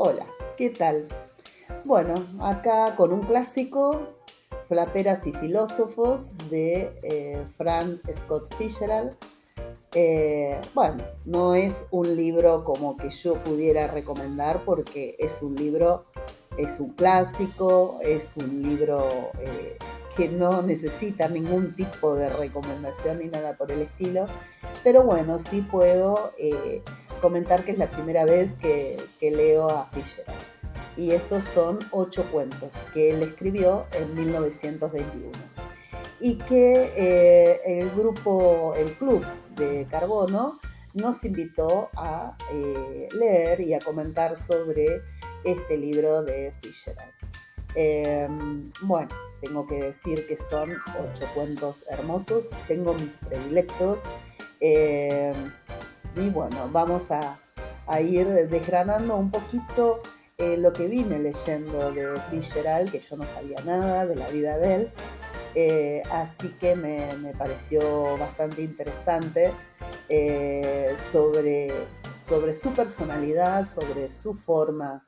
Hola, ¿qué tal? Bueno, acá con un clásico, Flaperas y filósofos de Frank Scott Fitzgerald. Bueno, no es un libro como que yo pudiera recomendar porque es un libro, es un clásico, es un libro que no necesita ningún tipo de recomendación ni nada por el estilo, pero bueno, sí puedo comentar que es la primera vez que leo a Fitzgerald. Y estos son 8 cuentos que él escribió en 1921 y que el Club de Carbono nos invitó a leer y a comentar sobre este libro de Fitzgerald. Bueno, tengo que decir que son 8 cuentos hermosos, tengo mis predilectos, eh, y bueno, vamos a ir desgranando un poquito lo que vine leyendo de Fitzgerald, que yo no sabía nada de la vida de él, así que me pareció bastante interesante sobre su personalidad, sobre su forma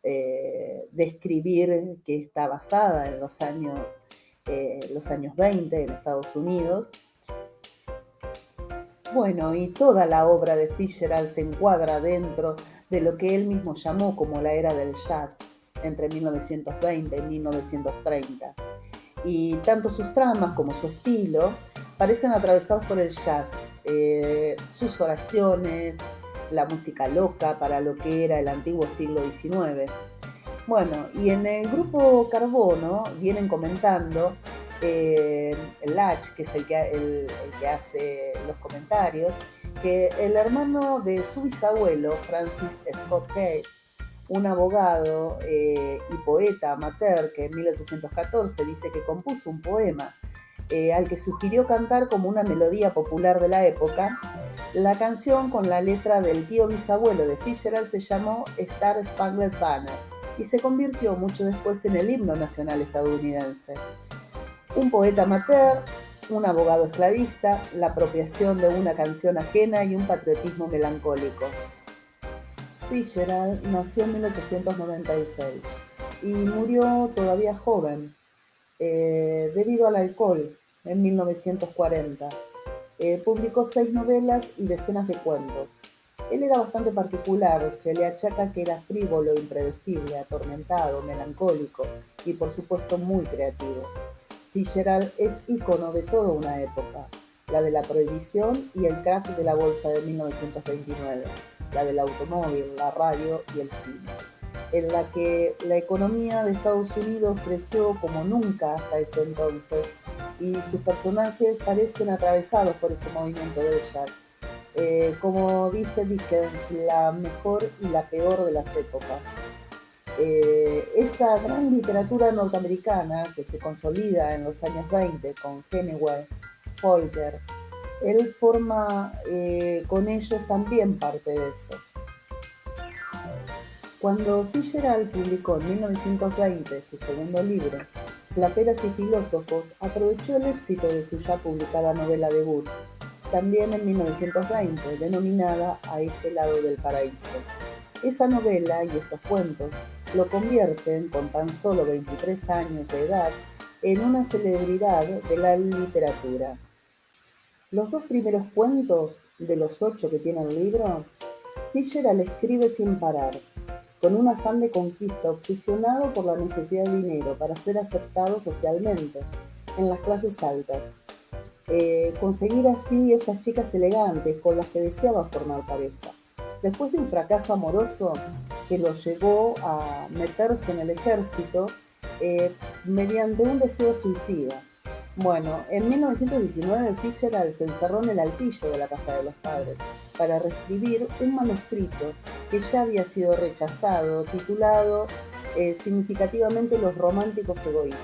de escribir, que está basada en los años 20 en Estados Unidos. Bueno, y toda la obra de Fitzgerald se encuadra dentro de lo que él mismo llamó como la era del jazz, entre 1920 y 1930. Y tanto sus tramas como su estilo parecen atravesados por el jazz. Sus oraciones, la música loca para lo que era el antiguo siglo XIX. Bueno, y en el grupo Carbono vienen comentando Lach, que es el que hace los comentarios, que el hermano de su bisabuelo, Francis Scott Key, un abogado y poeta amateur que en 1814 dice que compuso un poema al que sugirió cantar como una melodía popular de la época. La canción, con la letra del tío bisabuelo de Fitzgerald, se llamó Star Spangled Banner y se convirtió mucho después en el himno nacional estadounidense. Un poeta amateur, un abogado esclavista, la apropiación de una canción ajena y un patriotismo melancólico. Fitzgerald nació en 1896 y murió todavía joven debido al alcohol en 1940. Publicó 6 novelas y decenas de cuentos. Él era bastante particular, se le achaca que era frívolo, impredecible, atormentado, melancólico y por supuesto muy creativo. Fitzgerald es ícono de toda una época, la de la prohibición y el crack de la bolsa de 1929, la del automóvil, la radio y el cine, en la que la economía de Estados Unidos creció como nunca hasta ese entonces y sus personajes parecen atravesados por ese movimiento del jazz. Como dice Dickens, la mejor y la peor de las épocas. Esa gran literatura norteamericana que se consolida en los años 20 con Hemingway, Faulkner, él forma con ellos también parte de eso. Cuando Fitzgerald publicó en 1920 su segundo libro, Flaperas y filósofos, aprovechó el éxito de su ya publicada novela debut, también en 1920, denominada A este lado del paraíso. Esa novela y estos cuentos lo convierten, con tan solo 23 años de edad, en una celebridad de la literatura. Los 2 primeros cuentos de los 8 que tiene el libro, Fitzgerald escribe sin parar, con un afán de conquista, obsesionado por la necesidad de dinero para ser aceptado socialmente en las clases altas, conseguir así esas chicas elegantes con las que deseaba formar pareja. Después de un fracaso amoroso que lo llevó a meterse en el ejército mediante un deseo suicida. Bueno, en 1919 Fitzgerald se encerró en el altillo de la casa de los padres para reescribir un manuscrito que ya había sido rechazado, titulado significativamente Los románticos egoístas,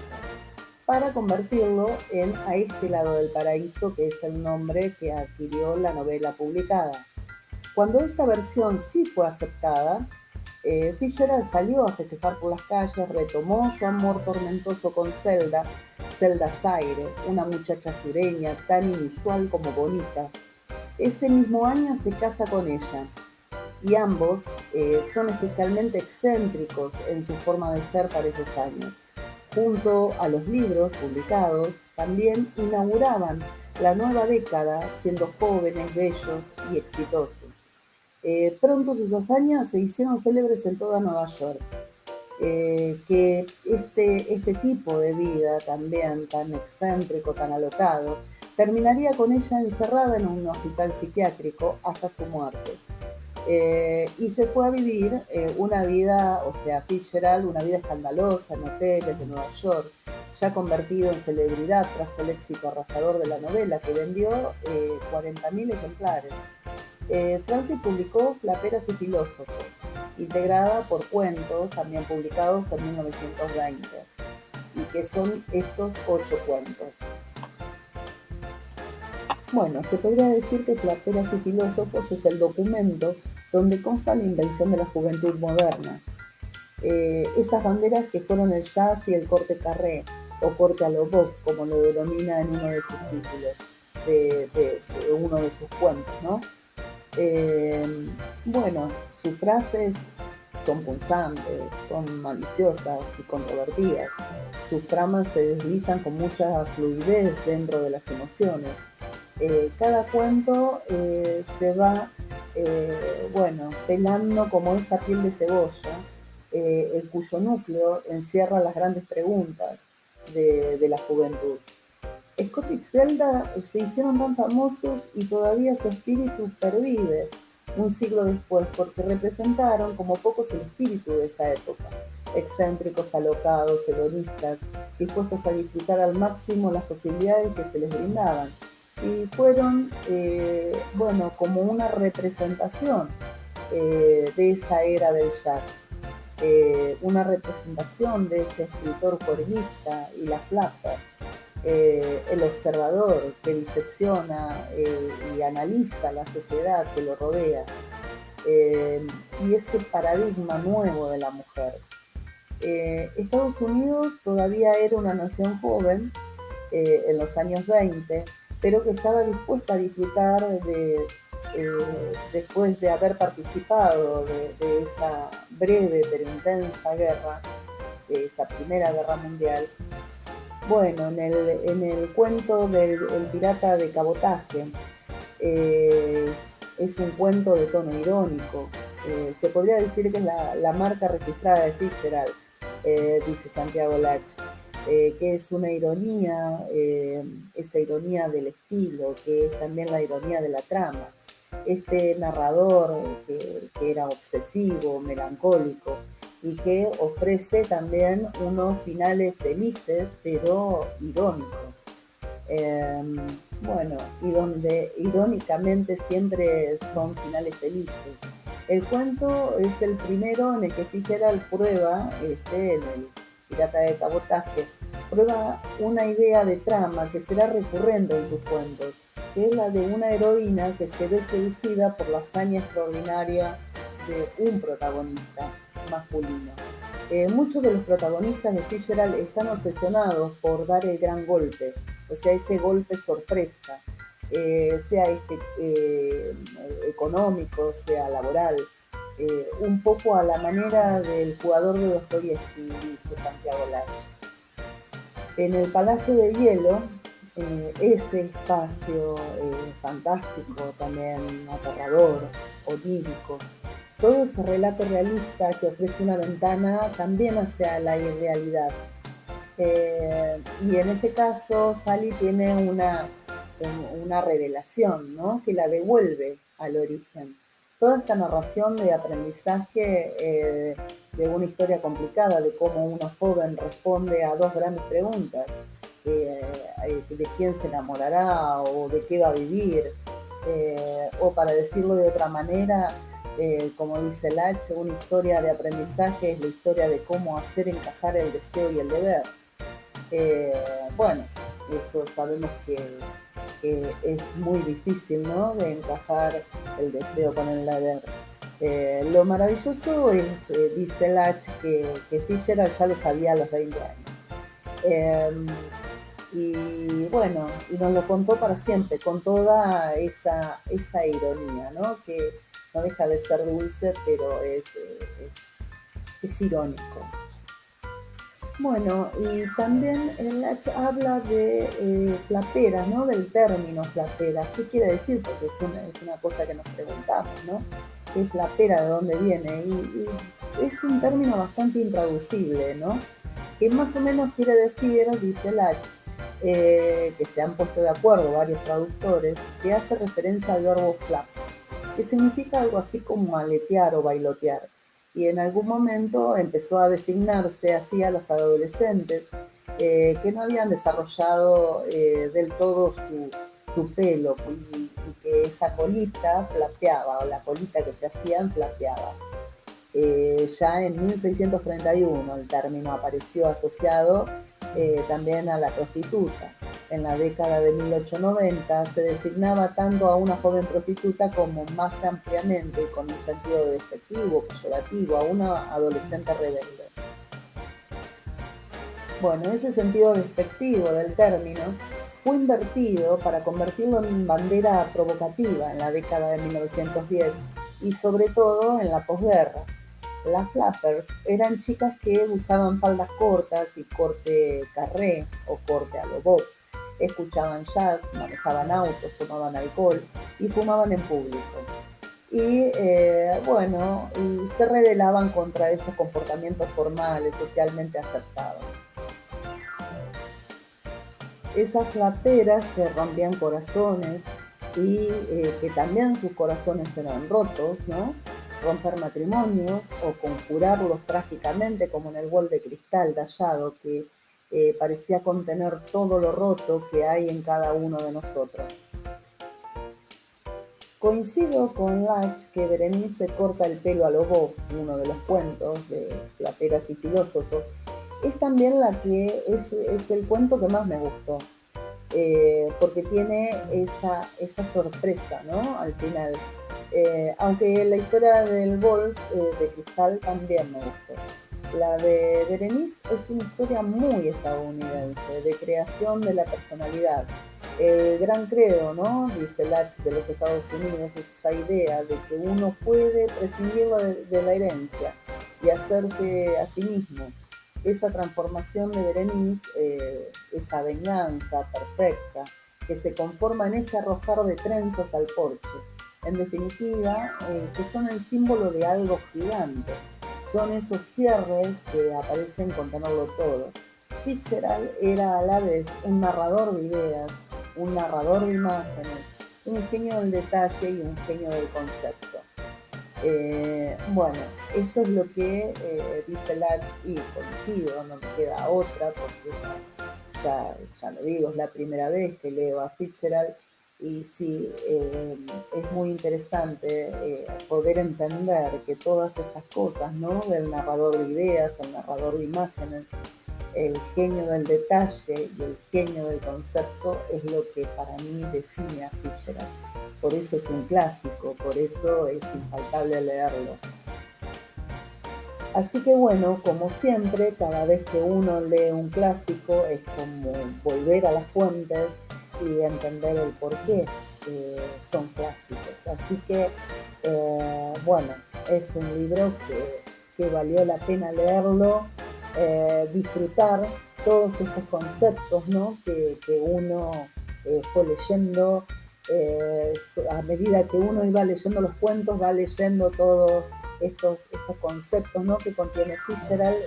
para convertirlo en A este lado del paraíso, que es el nombre que adquirió la novela publicada. Cuando esta versión sí fue aceptada, Fitzgerald salió a festejar por las calles, retomó su amor tormentoso con Zelda Zaire, una muchacha sureña tan inusual como bonita. Ese mismo año se casa con ella. y ambos son especialmente excéntricos en su forma de ser para esos años. Junto a los libros publicados, también inauguraban la nueva década siendo jóvenes, bellos y exitosos. Pronto sus hazañas se hicieron célebres en toda Nueva York. Que este tipo de vida también tan excéntrico, tan alocado, terminaría con ella encerrada en un hospital psiquiátrico hasta su muerte. Y se fue a vivir una vida, o sea, Fitzgerald, una vida escandalosa en hoteles de Nueva York, ya convertido en celebridad tras el éxito arrasador de la novela, que vendió 40.000 ejemplares. Francis publicó Flaperas y Filósofos, integrada por cuentos también publicados en 1920, y que son estos 8 cuentos. Bueno, se podría decir que Flaperas y Filósofos es el documento donde consta la invención de la juventud moderna. Esas banderas que fueron el jazz y el corte carré, o corte a lo Bob, como lo denomina en uno de sus títulos, de uno de sus cuentos, ¿no? Bueno, sus frases son punzantes, son maliciosas y controvertidas. Sus tramas se deslizan con mucha fluidez dentro de las emociones. Cada cuento se va, pelando como esa piel de cebolla, el cuyo núcleo encierra las grandes preguntas de la juventud. Scott y Zelda se hicieron tan famosos y todavía su espíritu pervive un siglo después porque representaron como pocos el espíritu de esa época, excéntricos, alocados, hedonistas, dispuestos a disfrutar al máximo las posibilidades que se les brindaban. Y fueron, como una representación de esa era del jazz, una representación de ese escritor jornista y la flapper. El observador que disecciona y analiza la sociedad que lo rodea, y ese paradigma nuevo de la mujer. Estados Unidos todavía era una nación joven en los años 20, pero que estaba dispuesta a disfrutar después de haber participado de esa breve pero intensa guerra, de esa Primera Guerra Mundial. Bueno, en el cuento del pirata de cabotaje, es un cuento de tono irónico. Se podría decir que es la marca registrada de Fitzgerald, dice Santiago Lach, que es una ironía, esa ironía del estilo, que es también la ironía de la trama. Este narrador que era obsesivo, melancólico, y que ofrece también unos finales felices, pero irónicos. Y donde irónicamente siempre son finales felices. El cuento es el primero en el que Fitzgerald prueba, en el pirata de cabotaje, prueba una idea de trama que será recurrente en sus cuentos, que es la de una heroína que se ve seducida por la hazaña extraordinaria de un protagonista masculino. Muchos de los protagonistas de Fitzgerald están obsesionados por dar el gran golpe, o sea, ese golpe sorpresa, sea económico, sea laboral, un poco a la manera del jugador de Dostoyevsky, dice Santiago Lach. En el Palacio de Hielo, ese espacio fantástico, también aterrador, onírico, todo ese relato realista que ofrece una ventana también hacia la irrealidad. Y en este caso, Sally tiene una revelación, ¿no?, que la devuelve al origen. Toda esta narración de aprendizaje de una historia complicada, de cómo uno joven responde a dos grandes preguntas, de quién se enamorará o de qué va a vivir, o para decirlo de otra manera, como dice Lach, una historia de aprendizaje es la historia de cómo hacer encajar el deseo y el deber. Eso sabemos que es muy difícil, ¿no?, de encajar el deseo con el deber. Lo maravilloso es, dice Lach, que Fitzgerald ya lo sabía a los 20 años. Y nos lo contó para siempre, con toda esa ironía, ¿no?, que no deja de ser dulce, pero es irónico. Bueno, y también el Lach habla de flaperas, ¿no? Del término flaperas. ¿Qué quiere decir? Porque es una cosa que nos preguntamos, ¿no? ¿Qué flapera? ¿De dónde viene? Y es un término bastante intraducible, ¿no? Que más o menos quiere decir, dice Lach, que se han puesto de acuerdo varios traductores, que hace referencia al verbo flap, que significa algo así como aletear o bailotear. Y en algún momento empezó a designarse así a los adolescentes que no habían desarrollado del todo su pelo y que esa colita flapeaba, o la colita que se hacían flapeaba. Ya en 1631 el término apareció asociado también a la prostituta. En la década de 1890 se designaba tanto a una joven prostituta como más ampliamente, con un sentido despectivo, peyorativo, a una adolescente rebelde. Bueno, ese sentido despectivo del término fue invertido para convertirlo en bandera provocativa en la década de 1910 y sobre todo en la posguerra. Las flappers eran chicas que usaban faldas cortas y corte carré o corte a lo bob. Escuchaban jazz, manejaban autos, tomaban alcohol y fumaban en público. Y bueno, se rebelaban contra esos comportamientos formales, socialmente aceptados. Esas flaperas que rompían corazones y que también sus corazones eran rotos, ¿no? Romper matrimonios o conjurarlos trágicamente, como en el bol de cristal tallado que parecía contener todo lo roto que hay en cada uno de nosotros. Coincido con Lach que Berenice corta el pelo a lo Bob, uno de los cuentos de flaperas y filósofos, es también la que es el cuento que más me gustó, porque tiene esa sorpresa, ¿no? Al final. Aunque la historia del Bols de Cristal también me gustó. La de Berenice es una historia muy estadounidense, de creación de la personalidad. El gran credo, ¿no? Dice Lach, de los Estados Unidos, es esa idea de que uno puede prescindir de la herencia y hacerse a sí mismo. Esa transformación de Berenice, esa venganza perfecta, que se conforma en ese arrojar de trenzas al porche. En definitiva, que son el símbolo de algo gigante. Son esos cierres que aparecen con tenerlo todo. Fitzgerald era a la vez un narrador de ideas, un narrador de imágenes, un genio del detalle y un genio del concepto. Bueno, esto es lo que dice Lach y coincido, no me queda otra porque ya lo digo, es la primera vez que leo a Fitzgerald y sí, es muy interesante poder entender que todas estas cosas, ¿no? Del narrador de ideas, el narrador de imágenes, el genio del detalle y el genio del concepto es lo que para mí define a Fitzgerald. Por eso es un clásico, por eso es infaltable leerlo. Así que bueno, como siempre, cada vez que uno lee un clásico es como volver a las fuentes y entender el por qué son clásicos. Así que, bueno, es un libro que valió la pena leerlo, disfrutar todos estos conceptos, ¿no? que uno fue leyendo. A medida que uno iba leyendo los cuentos, va leyendo todos estos conceptos, ¿no? que contiene Fitzgerald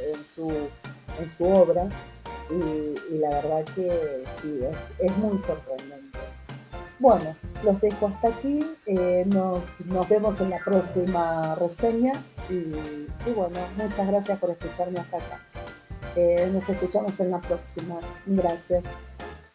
en su obra y la verdad que sí, es muy sorprendente. Bueno, los dejo hasta aquí, nos vemos en la próxima reseña y bueno, muchas gracias por escucharme hasta acá. Nos escuchamos en la próxima. Gracias.